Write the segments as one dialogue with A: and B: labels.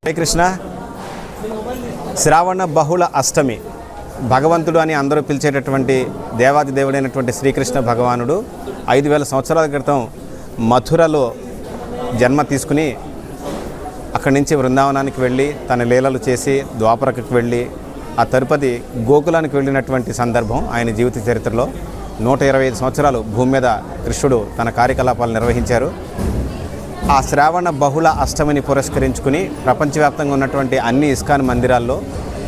A: హరే కృష్ణ. శ్రావణ బహుళ అష్టమి, భగవంతుడు అని అందరూ పిలిచేటటువంటి దేవాది దేవుడైనటువంటి శ్రీకృష్ణ భగవానుడు 5000 సంవత్సరాల క్రితం మథురలో జన్మ తీసుకుని అక్కడి నుంచి బృందావనానికి వెళ్ళి తన లీలలు చేసి ద్వాపరకకు వెళ్ళి ఆ తరుపతి గోకులానికి వెళ్ళినటువంటి సందర్భం ఆయన జీవిత చరిత్రలో. 125 సంవత్సరాలు భూమి మీద కృష్ణుడు తన కార్యకలాపాలు నిర్వహించారు. ఆ శ్రావణ బహుళ అష్టమిని పురస్కరించుకుని ప్రపంచవ్యాప్తంగా ఉన్నటువంటి అన్ని ఇస్కాన్ మందిరాల్లో,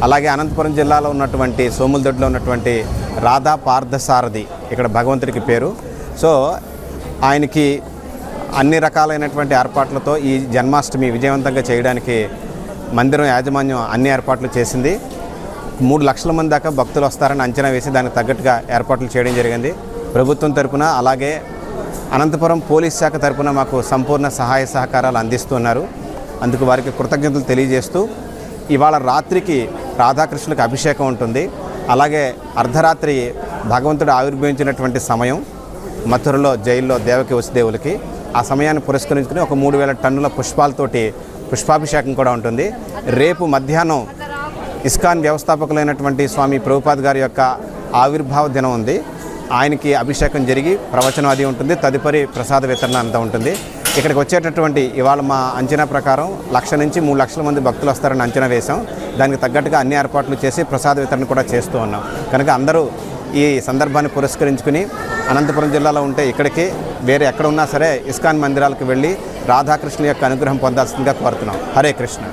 A: అలాగే అనంతపురం జిల్లాలో ఉన్నటువంటి సోములదొడ్లో ఉన్నటువంటి రాధా పార్థసారథి ఇక్కడ భగవంతుడికి పేరు. సో ఆయనకి అన్ని రకాలైనటువంటి ఏర్పాట్లతో ఈ జన్మాష్టమి విజయవంతంగా చేయడానికి మందిరం యాజమాన్యం అన్ని ఏర్పాట్లు చేసింది. 3 లక్షల మంది దాకా భక్తులు వస్తారని అంచనా వేసి దానికి తగ్గట్టుగా ఏర్పాట్లు చేయడం జరిగింది. ప్రభుత్వం తరపున అలాగే అనంతపురం పోలీస్ శాఖ తరపున మాకు సంపూర్ణ సహాయ సహకారాలు అందిస్తున్నారు. అందుకు వారికి కృతజ్ఞతలు తెలియజేస్తూ ఇవాళ రాత్రికి రాధాకృష్ణులకు అభిషేకం ఉంటుంది. అలాగే అర్ధరాత్రి భగవంతుడు ఆవిర్భవించినటువంటి సమయం మథురలో జైల్లో దేవకి వసుదేవులకి. ఆ సమయాన్ని పురస్కరించుకుని ఒక 3000 టన్నుల పుష్పాలతోటి పుష్పాభిషేకం కూడా ఉంటుంది. రేపు మధ్యాహ్నం ఇస్కాన్ వ్యవస్థాపకులైనటువంటి స్వామి ప్రభుపాద్ గారి యొక్క ఆవిర్భావ దినం ఉంది. ఆయనకి అభిషేకం జరిగి ప్రవచనం అది ఉంటుంది. తదుపరి ప్రసాద వితరణ అంతా ఉంటుంది. ఇక్కడికి వచ్చేటటువంటి ఇవాళ మా అంచనా ప్రకారం 1,00,000 నుంచి 3 లక్షల మంది భక్తులు వస్తారని అంచనా వేశాం. దానికి తగ్గట్టుగా అన్ని ఏర్పాట్లు చేసి ప్రసాద వితరణ కూడా చేస్తూ ఉన్నాం. కనుక అందరూ ఈ సందర్భాన్ని పురస్కరించుకుని అనంతపురం జిల్లాలో ఉంటే ఇక్కడికి, వేరే ఎక్కడ ఉన్నా సరే ఇస్కాన్ మందిరాలకు వెళ్ళి రాధాకృష్ణ యొక్క అనుగ్రహం పొందాల్సిందిగా కోరుతున్నాం. హరే కృష్ణ.